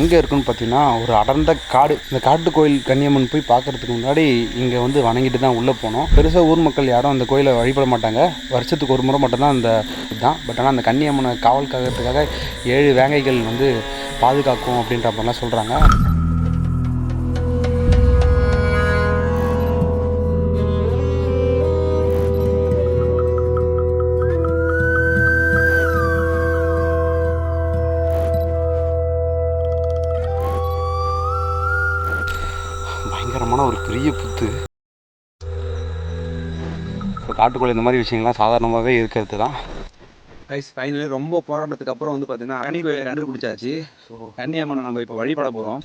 எங்கே இருக்குன்னு பார்த்தீங்கன்னா ஒரு அடர்ந்த காடு. இந்த காட்டு கோயில் கன்னியம்மன் போய் பார்க்கறதுக்கு முன்னாடி இங்கே வந்து வணங்கிட்டு தான் உள்ளே போனோம். பெருசாக ஊர் மக்கள் யாரும் அந்த கோயிலை வழிபட மாட்டாங்க. வருஷத்துக்கு ஒரு முறை மட்டும்தான் அந்த இதுதான். பட் ஆனால் அந்த கன்னியம்மனை காவல் காக்கிறதுக்காக 7 வேங்கைகள் வந்து பாதுகாக்கும் அப்படின்ற மாதிரிலாம் சொல்கிறாங்க. பயங்கரமான ஒரு பெரிய புத்து. ஸோ காட்டுக்குள்ளே இந்த மாதிரி விஷயங்கள்லாம் சாதாரணமாகவே இருக்கிறது தான். கைஸ் ஃபைனலி ரொம்ப போராட்டத்துக்கு அப்புறம் வந்து பார்த்தீங்கன்னா கன்னி கோயிலை கண்டுபிடிச்சாச்சு. ஸோ கன்னியம்மனை நம்ம இப்போ வழிபட போகிறோம்.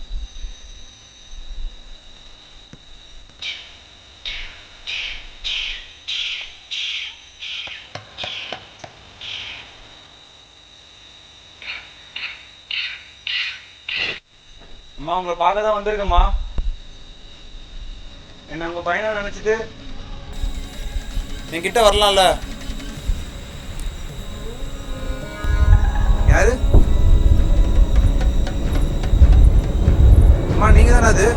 அம்மா உங்களை பார்க்க தான் வந்திருக்கேம்மா. என்ன உங்கள் பையனை நினச்சிட்டு என்கிட்ட வரலாம்ல? யாரு அம்மா? நீங்க தானே அது?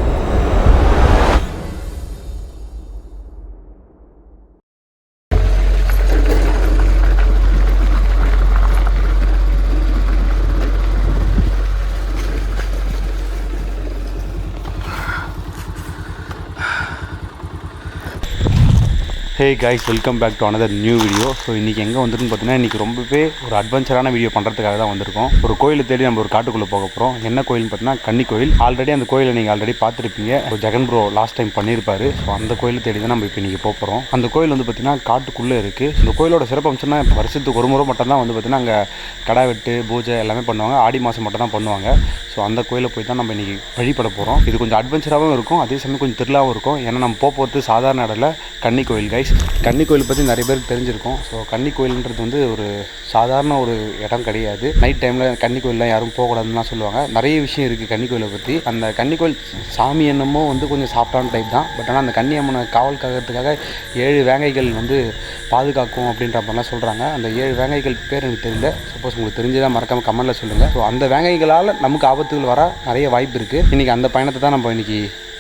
Hey guys, welcome back to another new video. So இன்றைக்கி எங்கே வந்துருக்குன்னு பார்த்தீங்கன்னா இன்றைக்கி ரொம்பவே ஒரு அட்வென்ச்சரான வீடியோ பண்ணுறதுக்காக தான் வந்திருக்கோம். ஒரு கோயிலை தேடி நம்ம ஒரு காட்டுக்குள்ளே போக போகிறோம். என்ன கோயில்னு பார்த்தீங்கன்னா கன்னி கோயில். ஆல்ரெடி அந்த கோயிலை நீங்கள் ஆல்ரெடி பார்த்துருப்பீங்க. ஒரு ஜெகன் ப்ரோ லாஸ்ட் டைம் பண்ணியிருப்பாரு. ஸோ அந்த கோயிலை தேடி தான் நம்ம இப்போ இன்றைக்கி போக போகிறோம். அந்த கோயில் வந்து பார்த்திங்கன்னா காட்டுக்குள்ளே இருக்குது. இந்த கோயிலோட சிறப்பு அம்சம்னா வருஷத்துக்கு ஒரு முறை மட்டும் தான் வந்து பார்த்திங்கன்னா அங்கே கடா வெட்டு பூஜை எல்லாமே பண்ணுவாங்க. ஆடி மாதம் மட்டும் தான் பண்ணுவாங்க. ஸோ அந்த கோயிலை போய் தான் நம்ம இன்றைக்கி வழிபட போகிறோம். இது கொஞ்சம் அட்வென்ச்சராகவும் இருக்கும், அதே சமயம் கொஞ்சம் திருவிழாவும் இருக்கும். ஏன்னா நம்ம போகிறது சாதாரண இடத்துல கன்னி கோயில் கைஸ். கன்னி கோயில் பற்றி நிறைய பேருக்கு தெரிஞ்சிருக்கும். ஸோ கன்னி கோயில்ன்றது வந்து ஒரு சாதாரண ஒரு இடம் கிடையாது. நைட் டைமில் கன்னி கோயிலெலாம் யாரும் போகக்கூடாதுன்னு சொல்லுவாங்க. நிறைய விஷயம் இருக்குது கன்னி கோயிலை பற்றி. அந்த கன்னி கோயில் சாமி என்னமோ வந்து கொஞ்சம் சாஃப்டான டைப் தான். பட் ஆனால் அந்த கன்னியம்மனை காவல் காக்கிறதுக்காக 7 வேங்கைகள் வந்து பாதுகாக்கும் அப்படின்ற மாதிரிலாம் சொல்கிறாங்க. அந்த 7 வேங்கைகள் பேர் எனக்கு தெரியல. சப்போஸ் உங்களுக்கு தெரிஞ்சதாக மறக்காமல் கமெண்ட்டில் சொல்லுங்கள். ஸோ அந்த வேங்கைகளால் நமக்கு ஆபத்துகள் வர நிறைய வாய்ப்பு இருக்குது. இன்றைக்கி அந்த பயணத்தை தான் நம்ம இன்றைக்கி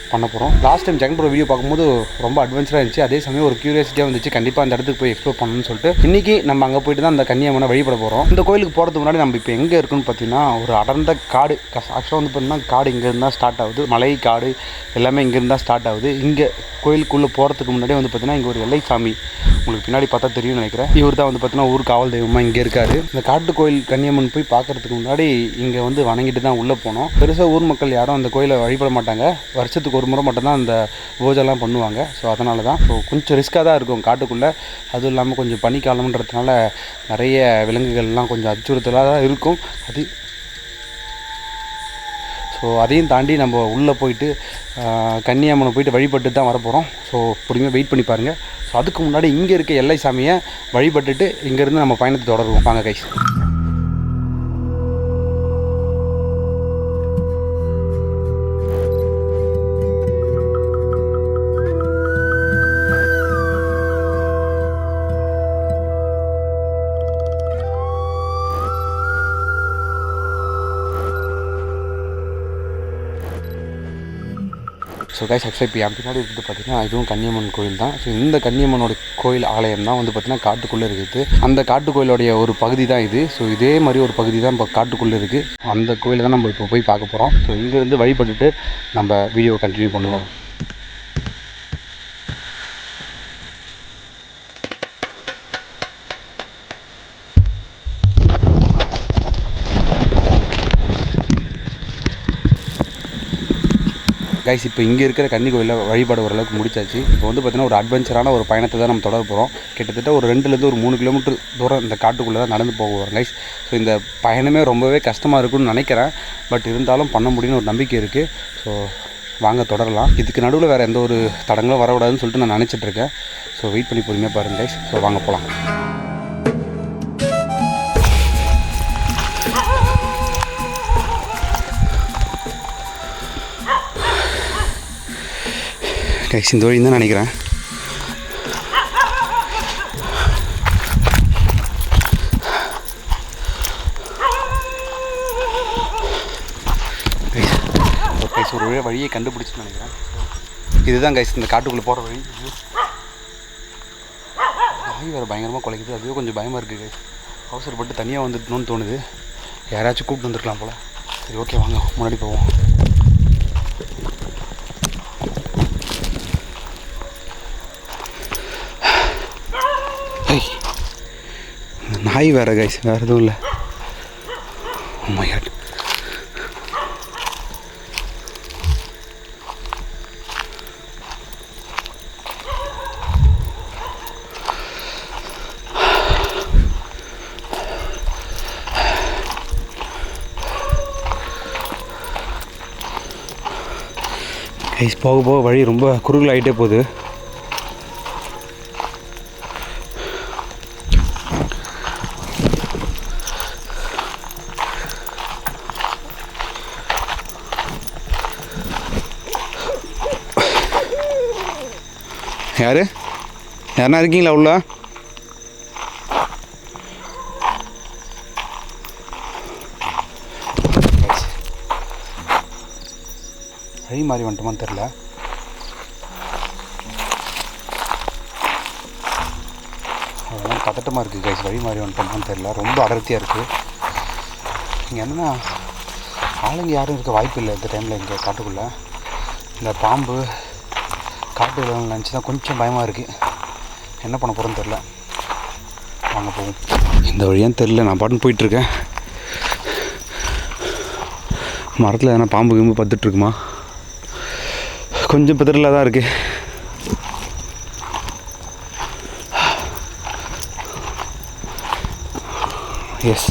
பண்ண போகிறோம். Last time Jagan bro video பார்க்கும்போது ரொம்ப அட்வென்ச்சராக இருந்துச்சு. அதே சமயம் ஒரு க்யூரியாசிட்டியாக வந்துச்சு, கண்டிப்பாக அந்த இடத்துக்கு போய் எக்ஸ்ப்ளோர் பண்ணணும்னு சொல்லிட்டு இன்றைக்கி நம்ம அங்கே போயிட்டு தான் அந்த கன்னியம்மனை வழிபட போகிறோம். இந்த கோயிலுக்கு போகிறதுக்கு முன்னாடி நம்ம இப்போ எங்கே இருக்குன்னு பார்த்தீங்கன்னா ஒரு அடர்ந்த காடு. ஆக்சுவலாக வந்து பார்த்தீங்கன்னா காடு இங்கேருந்து தான் ஸ்டார்ட் ஆகுது. மலை காடு எல்லாமே இங்கேருந்து தான் ஸ்டார்ட் ஆகுது. இங்கே கோயிலுக்குள்ளே போகிறதுக்கு முன்னாடி வந்து பார்த்தீங்கன்னா இங்கே ஒரு எல்லை சாமி உங்களுக்கு பின்னாடி பார்த்தா தெரியும்னு நினைக்கிறேன். இவர் தான் வந்து பார்த்தீங்கன்னா ஊர் காவல் தெய்வமாக இங்கே இருக்கார். இந்த காட்டு கோயில் கன்னியம்மன் போய் பார்க்குறதுக்கு முன்னாடி இங்கே வந்து வணங்கிட்டு தான் உள்ளே போனோம். பெருசாக ஊர் மக்கள் யாரும் அந்த கோயிலை வழிபட மாட்டாங்க. வருஷத்துக்கு ஒரு முறை மட்டும்தான் அந்த பூஜைலாம் பண்ணுவாங்க. ஸோ அதனால தான் கொஞ்சம் ரிஸ்க்காக தான் இருக்கும் காட்டுக்குள்ளே. அதுவும் இல்லாமல் கொஞ்சம் பனிக்காலம்ன்றதுனால நிறைய விலங்குகள்லாம் கொஞ்சம் அச்சுறுத்தலாக தான் இருக்கும். ஸோ அதையும் தாண்டி நம்ம உள்ளே போயிட்டு கன்னியம்மனை போயிட்டு வழிபட்டு தான் வரப்போகிறோம். ஸோ பொறுமையாக வெயிட் பண்ணி பாருங்கள். ஸோ அதுக்கு முன்னாடி இங்கே இருக்க எல்லை சாமியை வழிபட்டுட்டு இங்கேருந்து நம்ம பயணத்தை தொடருவோம். வாங்க கைஸ். ஸோ கைஸ், ஆக்சுவலாக இப்போ என் பின்னாடி இருக்குது பார்த்தீங்கன்னா இதுவும் கன்னியம்மன் கோயில் தான். ஸோ இந்த கன்னியம்மனோட கோயில் ஆலயம் தான் வந்து பார்த்திங்கன்னா காட்டுக்குள்ளே இருக்குது. அந்த காட்டுக்கோயிலுடைய ஒரு பகுதி தான் இது. ஸோ இதே மாதிரி ஒரு பகுதி தான் இப்போ காட்டுக்குள்ளே இருக்குது. அந்த கோயிலை தான் நம்ம இப்போ போய் பார்க்க போகிறோம். ஸோ இங்கேருந்து வழிபட்டுட்டு நம்ம வீடியோ கண்டினியூ பண்ணுவோம். கைஸ், இப்போ இங்கே இருக்கிற கன்னி கோயிலில் வழிபாடு ஓரளவுக்கு முடிச்சாச்சு. இப்போ வந்து பார்த்திங்கன்னா ஒரு அட்வென்ச்சரான ஒரு பயணத்தை தான் நம்ம தொடர போகிறோம். கிட்டத்தட்ட ஒரு 2லேருந்து ஒரு 3 கிலோமீட்டர் தூரம் இந்த காட்டுக்குள்ளே தான் நடந்து போகிறோம் கைஸ். ஸோ இந்த பயணமே ரொம்பவே கஷ்டமாக இருக்குன்னு நினைக்கிறேன். பட் இருந்தாலும் பண்ண முடியும்னு ஒரு நம்பிக்கை இருக்குது. ஸோ வாங்க தொடரலாம். இதுக்கு நடுவில் வேறு எந்த ஒரு தடங்களும் வரக்கூடாதுன்னு சொல்லிட்டு நான் நினச்சிட்ருக்கேன். ஸோ வெயிட் பண்ணி பொறுமையாக பாருங்கள் கைஸ். ஸோ வாங்க போகலாம். கைஸ், இந்த வழி தான் நினைக்கிறேன். வழியை கண்டுபிடிச்சுன்னு நினைக்கிறேன். இதுதான் கைஸ் இந்த காட்டுக்குள்ளே போகிற வழி. நாய் வேறு பயங்கரமாக குலைக்குது, அதுவே கொஞ்சம் பயமாக இருக்குது கைஸ். அவசரப்பட்டு தனியாக வந்துடணும்னு தோணுது. யாராச்சும் கூப்பிட்டு வந்துருக்கலாம் போல். சரி ஓகே வாங்க முன்னாடி போவோம். நாய் வேறு கைஸ், வேறு எதுவும் இல்லை. Oh my God. கைஸ் போக போக வழி ரொம்ப குறுகல் ஆகிட்டே போகுது. யாருன்னா இருக்கீங்களா உள்ள? வழி மாறி வந்துட்டோமான்னு தெரில. அதெல்லாம் பதட்டமாக இருக்குது கைஸ். வழி மாறி வந்துட்டோமான்னு தெரில, ரொம்ப அடர்த்தியாக இருக்குது. இங்கே என்னென்னா ஆளுங்க யாரும் இருக்க வாய்ப்பு இல்லை இந்த டைமில். இங்கே காட்டுக்குள்ளே இந்த பாம்பு காட்டு விலங்குகள் நினச்சி தான் கொஞ்சம் பயமாக இருக்குது. என்ன பண்ண போகிறோன்னு தெரில. வாங்க போவோம். இந்த வழியான்னு தெரில, நான் பாட்டுன்னு போயிட்டுருக்கேன். மரத்தில் எதனா பாம்பு கிம்பு பத்துட்ருக்குமா? கொஞ்சம் பிதறலாக தான் இருக்குது. எஸ்,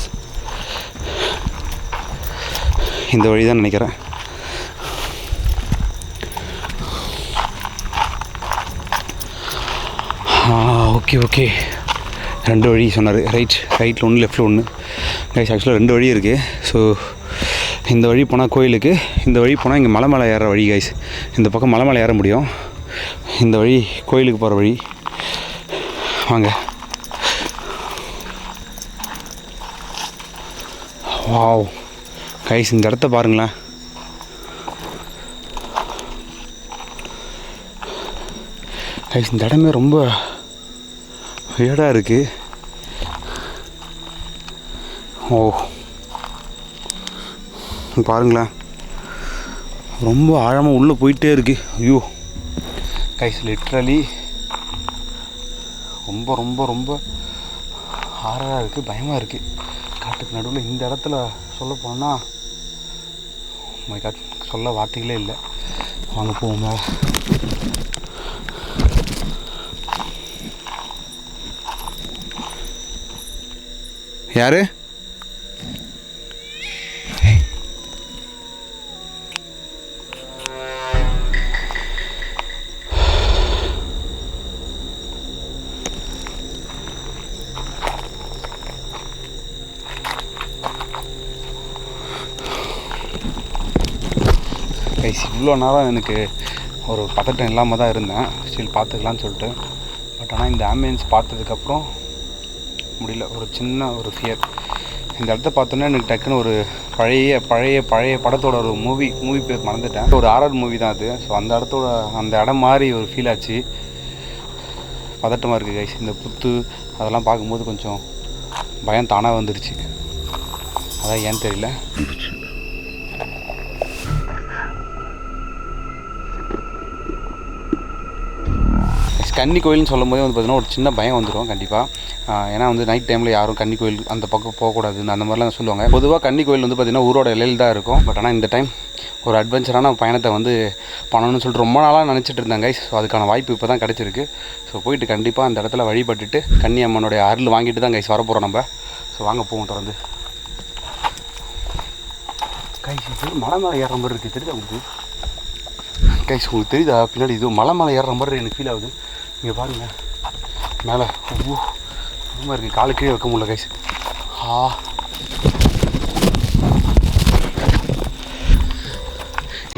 இந்த வழி தான் நினைக்கிறேன். ஓகே ஓகே, 2 வழி சொன்னார். ரைட்டில் ஒன்று, லெஃப்ட்டில் ஒன்று. கைஸ் ஆக்சுவலாக 2 வழி இருக்குது. ஸோ இந்த வழி போனால் கோயிலுக்கு, இந்த வழி போனால் இங்கே மலை மேலே ஏற வழி கைஸ். இந்த பக்கம் மலை மேலே ஏற முடியும். இந்த வழி கோயிலுக்கு போகிற வழி. வாங்க. வாவ் கைஸ், இந்த இடத்த பாருங்களேன். கைஸ் இந்த இடமே ரொம்ப வியர்டாக இருக்குது. ஓ பாருங்களேன், ரொம்ப ஆழமாக உள்ளே போயிட்டே இருக்குது. ஐயோ கைஸ், லிட்ரலி ரொம்ப ரொம்ப ரொம்ப ஹாரராக இருக்குது, பயமாக இருக்குது. காட்டுக்கு நடுவில் இந்த இடத்துல சொல்ல போனால் மை காட், சொல்ல வார்த்தைகளே இல்லை. வாங்க போவோம் மேலே. யாரு? கைஸ் இவ்வளோ நேரம் எனக்கு ஒரு பதட்டம் இல்லாமல் தான் இருந்தேன். ஸ்டில் பார்த்துக்கலான்னு சொல்லிட்டு. பட் ஆனால் இந்த ஆம்பியன்ஸ் பார்த்ததுக்கப்புறம் முடியல. ஒரு சின்ன ஒரு ஃபியர். இந்த இடத்த பார்த்தோன்னே எனக்கு டக்குன்னு ஒரு பழைய பழைய பழைய படத்தோட ஒரு மூவி பேர் மறந்துட்டேன். ஒரு ஹாரர் மூவி தான் அது. ஸோ அந்த இடம் மாதிரி ஒரு ஃபீல் ஆச்சு. பதட்டமாக இருக்குது கைஸ். இந்த புத்து அதெல்லாம் பார்க்கும்போது கொஞ்சம் பயம் தானாக வந்துடுச்சு. அதான் ஏன்னு தெரியல. கன்னி கோயில்னு சொல்லும் போதே வந்து பார்த்திங்கன்னா ஒரு சின்ன பயம் வந்துடும் கண்டிப்பாக. ஏன்னா வந்து நைட் டைமில் யாரும் கன்னி கோயில் அந்த பக்கம் போகக்கூடாதுன்னு அந்த மாதிரிலாம் சொல்லுவாங்க. பொதுவாக கன்னி கோயில் வந்து பார்த்திங்கன்னா ஊரோட எல்லையில் தான் இருக்கும். பட் ஆனால் இந்த டைம் ஒரு அட்வென்ச்சரான பயணத்தை வந்து பண்ணணும்னு சொல்லிட்டு ரொம்ப நாளாக நினச்சிட்டு இருந்தாங்க கைஸ். ஸோ அதுக்கான வாய்ப்பு இப்போ தான் கிடச்சிருக்கு. ஸோ போயிட்டு கண்டிப்பாக அந்த இடத்துல வழிபட்டுட்டு கன்னி அம்மனுடைய அருள் வாங்கிட்டு தான் கைஸ் வரப்போகிறோம் நம்ம. ஸோ வாங்க போவோம் தொடர்ந்து. கைஸ் இது மலை மேலே ஏறுற மாதிரி இருக்குது, தெரியுதா உங்களுக்கு? கைஸ் உங்களுக்கு தெரியுதா பின்னாடி இது மலை மேலே ஏறுற மாதிரி எனக்கு ஃபீல் ஆகுது. இங்கே பாருங்கள் மேலே ரொம்ப இருக்குது, காலு கீழே வைக்க முடியல கைஸ்.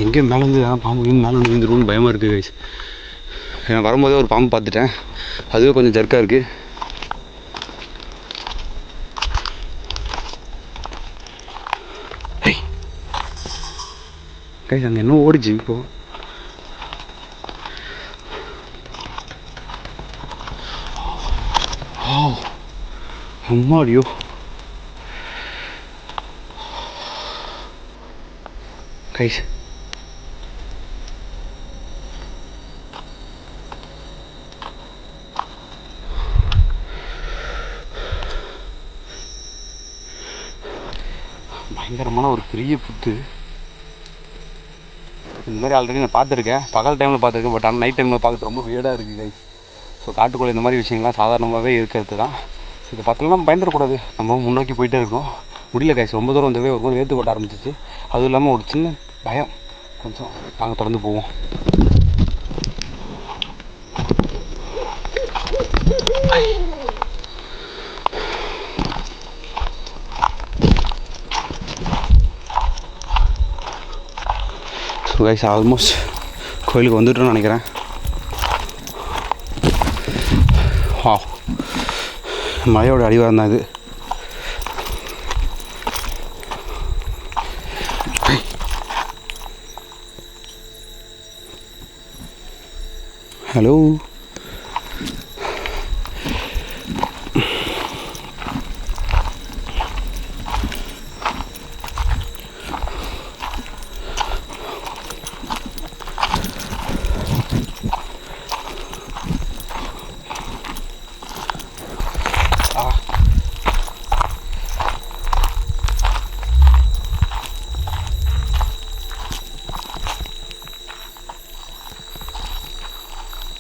எங்கேயும் மேலே வந்து பாம்பு மேலே விழுந்துருவோம்னு பயமாக இருக்குது கைஸ். நான் வரும்போதே ஒரு பாம்பு பார்த்துட்டேன், அதுவே கொஞ்சம் ஜர்க்காக இருக்குது. கைஸ் அங்கே என்ன ஓடிச்சு இப்போ. அம்மாடியோ கைஸ் பயங்கரமான ஒரு பெரிய புத்து. இந்த மாதிரி ஆல்ரெடி நான் பார்த்துருக்கேன், பகல் டைமில் பார்த்துருக்கேன். பட் ஆனால் நைட் டைமில் பார்க்குறது ரொம்ப வியர்டாக இருக்குது கைஸ். ஸோ காட்டுக்குள்ளே இந்த மாதிரி விஷயங்கள்லாம் சாதாரணமாகவே இருக்கிறது தான். ஸோ இதை பார்த்தாலும் பயந்துடக்கூடாது, நம்ம முன்னோக்கி போயிட்டே இருக்கோம். முடியல கைஸ், ரொம்ப தூரம் வந்தவே ஒரு வேர்த்து போட்ட ஆரம்பிச்சிச்சு. அதுவும் இல்லாமல் ஒரு சின்ன பயம் கொஞ்சம். நாங்கள் தொடர்ந்து போவோம். ஸோ கைஸ் ஆல்மோஸ்ட் கோயிலுக்கு வந்துட்டோன்னு நினைக்கிறேன். மலையோட அடிவாரம் தான் இது. ஹலோ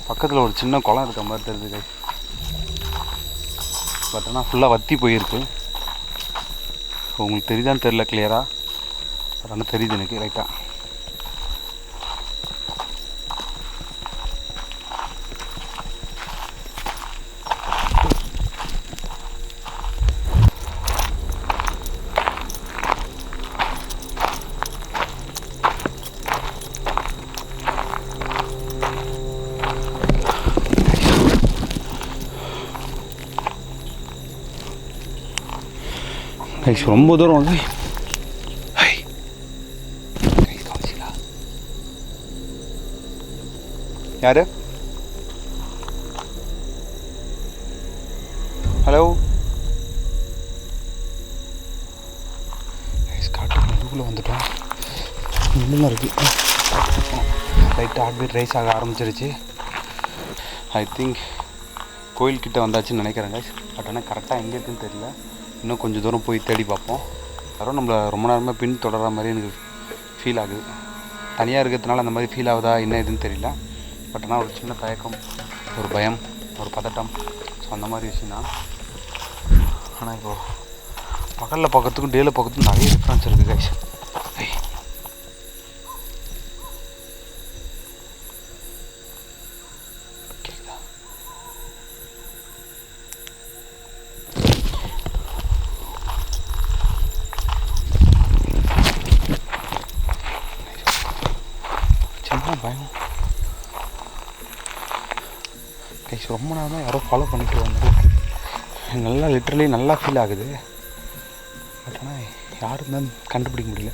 பக்கத்தில் ஒரு சின்ன குளம் இருக்க மாதிரி தெரியுது. பட் ஆனால் ஃபுல்லாக வற்றி போயிருக்கு. உங்களுக்கு தெரியுதான்னு தெரில கிளியராக, பட் ஆனால் தெரியுது எனக்கு ரைட்டாக. கைஸ் ரொம்ப தூரம் வந்து யாரு? ஹலோ கைஸ், காட்டுக்கு நடுவில் வந்துட்டோம். இன்னும் இருக்குது. லைட்டாக ஹார்ட் பீட் ரைஸ் ஆக ஆரம்பிச்சிருச்சு. ஐ திங்க் கோயில்கிட்ட வந்தாச்சுன்னு நினைக்கிறேன் கைஸ். பட் ஆனால் கரெக்டாக எங்கே இருக்குன்னு தெரியல. இன்னும் கொஞ்சம் தூரம் போய் தேடி பார்ப்போம். யாரும் நம்மளை ரொம்ப நேரமாக பின் தொடர்ற மாதிரி எனக்கு ஃபீல் ஆகுது. தனியாக இருக்கிறதுனால அந்த மாதிரி ஃபீல் ஆகுதா என்ன எதுன்னு தெரியல. பட் ஆனால் ஒரு சின்ன தயக்கம், ஒரு பயம், ஒரு பதட்டம், ஸோ அந்த மாதிரி விஷயம் தான். ஆனால் இப்போது பகலில் பார்க்கறதுக்கும் டேயில் பார்க்கறதுக்கும் நிறைய டிஃப்ரென்ஸ் இருக்குது கைஸ். பயம் கைஸ், ரொம்ப நேரமாக யாரோ ஃபாலோ பண்ணிட்டு வந்து நல்லா லிட்ரலி நல்லா ஃபீல் ஆகுது. பட் ஆனால் யாரும் தான் கண்டுபிடிக்க முடியல.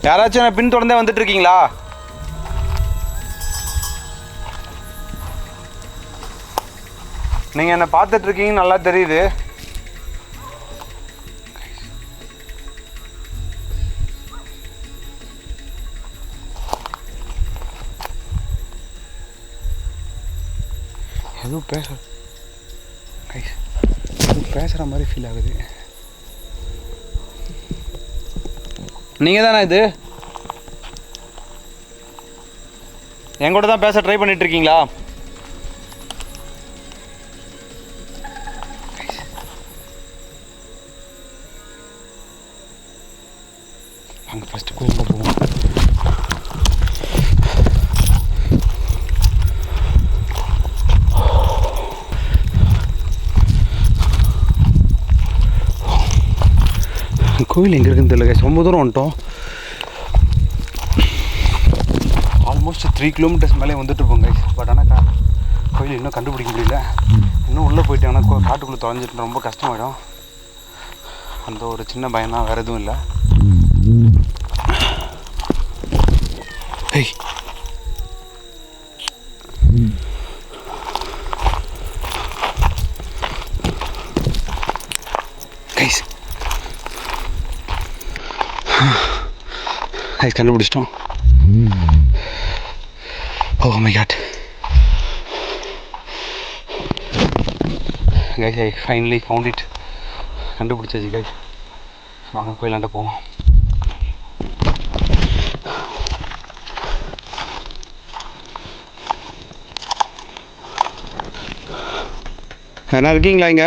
யாராச்சும் நான் பின் தொடர்ந்தே வந்துட்டு இருக்கீங்களா? நீங்கள் என்னை பார்த்துட்டு இருக்கீங்கன்னு நல்லா தெரியுது. எதுவும் பேசுகிற மாதிரி ஃபீல் ஆகுது. நீங்கள் தானே இது? என் கூட தான் பேச ட்ரை பண்ணிட்டு இருக்கீங்களா? அங்கே ஃபஸ்ட்டு கோயிலுக்கு போவோம். கோவில் எங்கே இருக்குன்னு தெரியல கைஸ். ரொம்ப தூரம் வந்துட்டோம். ஆல்மோஸ்ட் 3 கிலோமீட்டர்ஸ் மேலே வந்துட்டு இருப்போம் கைஸ். பட் ஆனால் கோயில் இன்னும் கண்டுபிடிக்க முடியல. இன்னும் உள்ளே போயிட்டாங்கன்னா காட்டுக்குள்ளே தொலைஞ்சிட்டு ரொம்ப கஷ்டமாயிடும். அந்த ஒரு சின்ன பயம் தான், வேறு எதுவும் இல்லை. Hey. Guys. Guys, கண்டுபிடிச்சிட்டோம். Oh my god. Guys, I finally found it. கண்டுபிடிச்சாச்சு guys. வாங்க கோயிலாண்ட போவோம். என்ன இருக்கீங்களா இங்கே?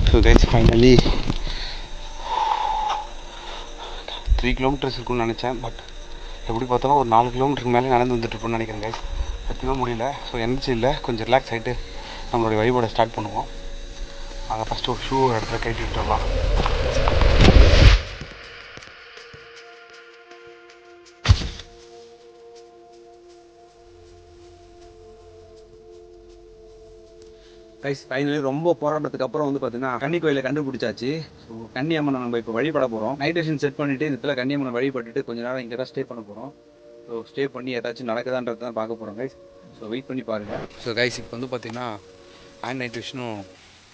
ஸோ கைஸ் ஃபைனலி 3 கிலோமீட்டர்ஸ் இருக்குன்னு நினச்சேன். பட் எப்படி பார்த்தாலும் ஒரு 4 கிலோமீட்டருக்கு மேலே நடந்து வந்துட்டுருப்போம்னு நினைக்கிறேன் கைஸ். சத்தியமாக முடியல. ஸோ எனர்ஜி இல்லை. கொஞ்சம் ரிலாக்ஸ் ஆகிட்டு நம்மளுடைய வைபோட ஸ்டார்ட் பண்ணுவோம். அதை ஃபஸ்ட்டு ஒரு ஷூ ஒரு இடத்துல கட்டி விட்டுறலாம். கைஸ் ஃபைனலி ரொம்ப போராட்டத்துக்கு அப்புறம் வந்து பார்த்தீங்கன்னா கன்னி கோயிலை கண்டுபிடிச்சாச்சு. ஸோ கன்னியம்மனை நம்ம இப்போ வழிபட போகிறோம். நைட் டேஷன் செட் பண்ணிவிட்டு இந்த இடத்துல கன்னியம்மனை வழிபட்டுட்டு கொஞ்ச நேரம் இங்கே தான் ஸ்டே பண்ண போகிறோம். ஸோ ஸ்டே பண்ணி ஏதாச்சும் நடக்குதான்றது தான் பார்க்க போகிறோம் கைஸ். ஸோ வெயிட் பண்ணி பாருங்கள். ஸோ கைஸ் இப்போ வந்து பார்த்தீங்கன்னா ஹேண்ட் நைட் விஷனும்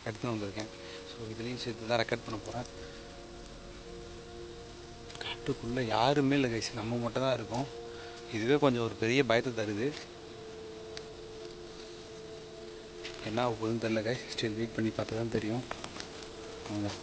எடுத்துன்னு வந்திருக்கேன். ஸோ இதுலேயும் சேர்த்து தான் ரெக்கார்ட் பண்ண போகிறேன். காட்டுக்குள்ளே யாருமே இல்லை கைஸ், நம்ம மட்டும் தான் இருக்கோம். இதுவே கொஞ்சம் ஒரு பெரிய பயத்தை தருது. என்ன போகுதுன்னு தெரில கைஸ். ஸ்டில் வெயிட் பண்ணி பார்த்தா தான் தெரியும். ஆமாம்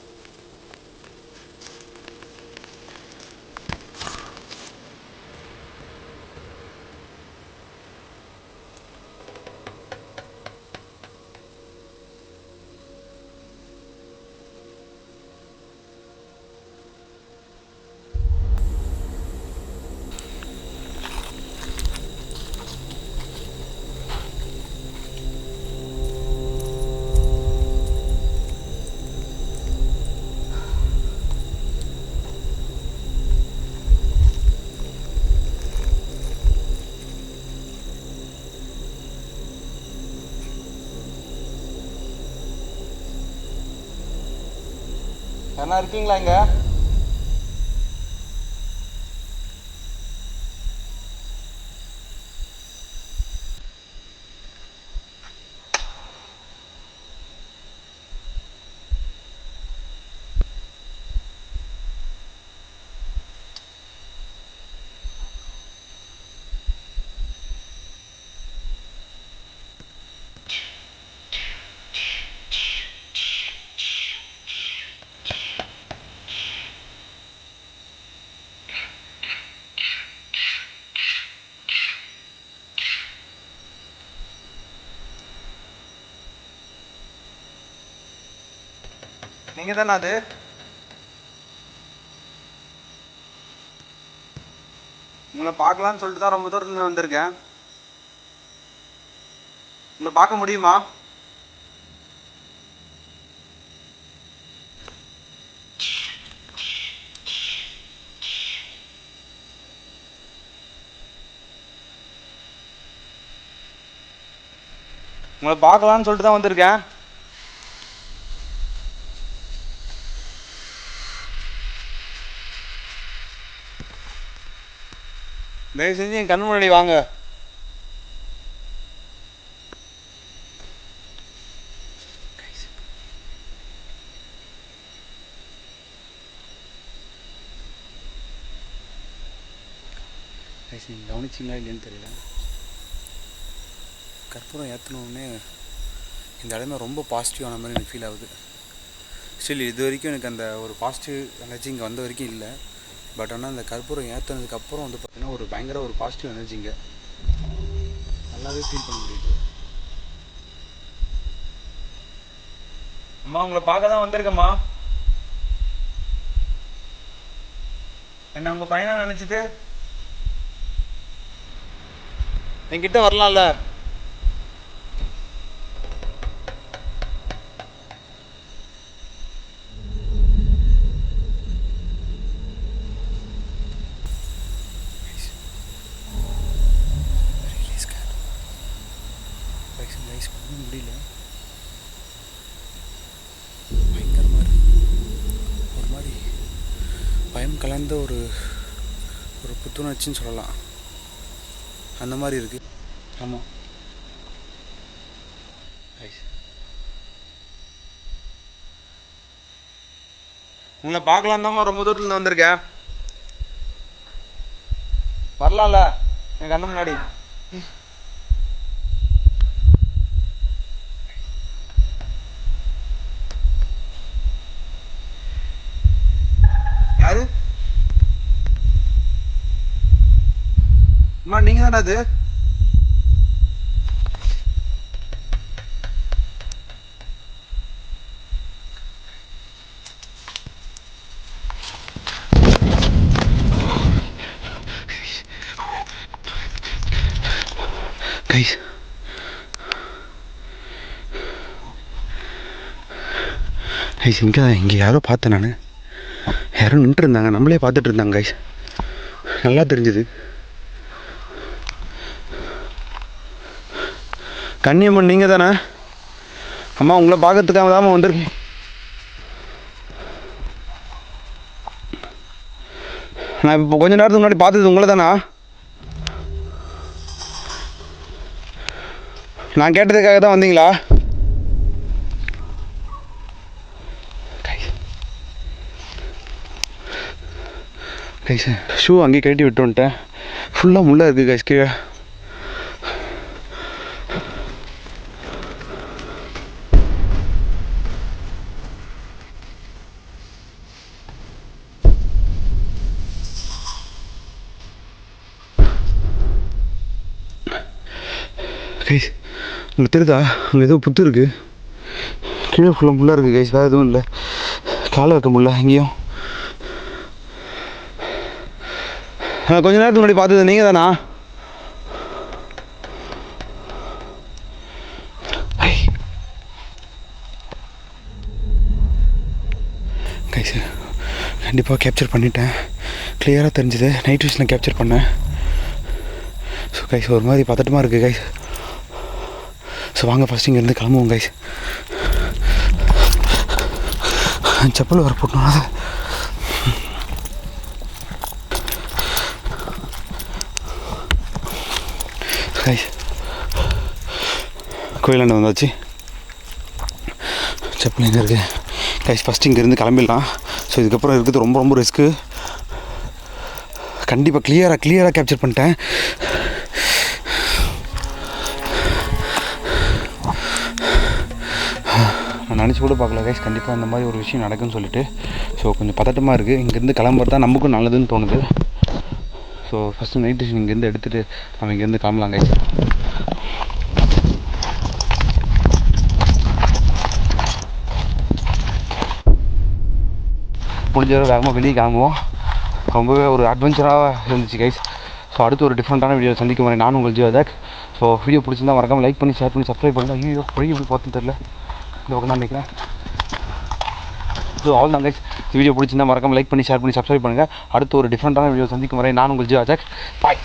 என்ன இருக்கீங்களா இங்க? நீங்க தானே அது? உங்களை பார்க்கலான்னு சொல்லிட்டு தான் ரொம்ப தூரத்துல வந்திருக்கேன். உங்களை பார்க்க முடியுமா? உங்களை பார்க்கலான்னு சொல்லிட்டு தான் வந்திருக்கேன். தயவு செஞ்சு என் கண் முன்னாடி வாங்க. நீங்கள் கவனிச்சிங்களா இல்லைன்னு தெரியல. கற்பூரம் ஏற்றினோடனே இந்த இடமே ரொம்ப பாசிட்டிவான மாதிரி எனக்கு ஃபீல் ஆகுது. ஸ்டில் இது வரைக்கும் எனக்கு அந்த ஒரு பாசிட்டிவ் எனர்ஜி இங்கே வந்த வரைக்கும் இல்லை. பட் ஆனால் அந்த கற்பூரம் ஏற்றினதுக்கப்புறம் வந்து பார்த்திங்கன்னா ஒரு பயங்கர ஒரு பாசிட்டிவ் எனர்ஜி இங்கே நல்லாவே ஃபீல் பண்ண முடியுது. அம்மா உங்களை பார்க்க தான் வந்திருக்கேம்மா. என்ன உங்கள் பையனா நினச்சிட்டு என்கிட்ட வரலாம்ல? பயம் கலந்த ஒரு ஒரு புத்துணர்ச்சின்னு சொல்லலாம், அந்த மாதிரி இருக்குது. ஆமாம், உங்களை பார்க்கலாம் தான் ரொம்ப தூரத்தில் வந்திருக்கேன். வரலாம்ல என் கண்ணு முன்னாடி. யாரு அம்மா? நீங்க தானே அது? கைஸ், கைஸ் இங்கே யாரோ பார்த்தேன் நான். யாரும் நின்று இருந்தாங்க, நம்மளே பார்த்துட்டு இருந்தாங்க கைஸ், நல்லா தெரிஞ்சுது. கன்னியம்மன் நீங்கள் தானே? அம்மா உங்களை பார்க்கறதுக்காக தான் வந்திருக்கேன். நான் இப்போ கொஞ்ச நேரத்துக்கு முன்னாடி பார்த்தது உங்களை தானா? நான் கேட்டதுக்காக தான் வந்தீங்களா? கைஸ் ஷூ அங்கேயே கட்டி விட்டு வந்துட்டேன். ஃபுல்லாக முள்ளே இருக்குது கைஸ் கீழே. கைஸ் உங்களுக்கு தெரியுதா, அங்கே ஏதோ புத்து இருக்குது, கீழே ஃபுல்லாக முள்ளாக இருக்குது கைஸ். வேறு எதுவும் இல்லை, காலை வைக்க முடியல எங்கேயும். கொஞ்ச நேரத்துக்கு முன்னாடி பார்த்தது நீங்கள் தானா? கைஸ் கண்டிப்பாக கேப்சர் பண்ணிட்டேன், கிளியராக தெரிஞ்சுது. நைட் விஷனில் கேப்சர் பண்ணேன். ஸோ கைஸ் ஒரு மாதிரி பதட்டமாக இருக்குது கைஸ். ஸோ வாங்க ஃபஸ்ட் இங்கேருந்து கிளம்புவோம் கைஸ். செப்பல் வர போட்டோம். கைஸ் கோயிலாண்ட வந்தாச்சு. செப்பல் எங்கே இருக்குது கைஸ்? ஃபஸ்ட்டு இங்கேருந்து கிளம்பிடலாம். ஸோ இதுக்கப்புறம் இருக்கிறது ரொம்ப ரொம்ப ரிஸ்க்கு. கண்டிப்பாக கிளியராக கேப்சர் பண்ணிட்டேன். நான் நினச்சி கூட பார்க்கல கைஸ், கண்டிப்பாக இந்த மாதிரி ஒரு விஷயம் நடக்குன்னு சொல்லிட்டு. ஸோ கொஞ்சம் பதட்டமாக இருக்குது. இங்கேருந்து கிளம்புறது தான் நமக்கும் நல்லதுன்னு தோணுது. ஸோ ஃபஸ்ட்டு நைட் டிஷன் இங்கேருந்து எடுத்துகிட்டு நம்ம இங்கேருந்து கிளம்பலாம் கைஸ். முடிஞ்ச வரை வேகமாக வெளியே கிளம்புவோம். ரொம்பவே ஒரு அட்வென்ச்சராக இருந்துச்சு கைஸ். ஸோ அடுத்து ஒரு டிஃப்ரெண்ட்டான வீடியோ சந்திக்கும் வரை நான் உங்கள் ஜியோதாக். ஸோ வீடியோ பிடிச்சிருந்தா மறக்காமல் லைக் பண்ணி ஷேர் பண்ணி சப்ஸ்கிரைப் பண்ணுங்கள். ஐயோ பொழி எப்படி பார்த்துன்னு தெரில, இந்த பக்கம் தான் நினைக்கிறேன். ஸோ ஆல் தான் கைஸ், வீடியோ பிடிச்சிருந்தா மறக்காமல் லைக் பண்ணி ஷேர் பண்ணி சப்ஸ்கிரைப் பண்ணுங்கள். அடுத்து ஒரு டிஃப்ரெண்ட்டான வீடியோ சந்திக்கும் வரை நான் உங்கள் ஜியோதாக். பாய்.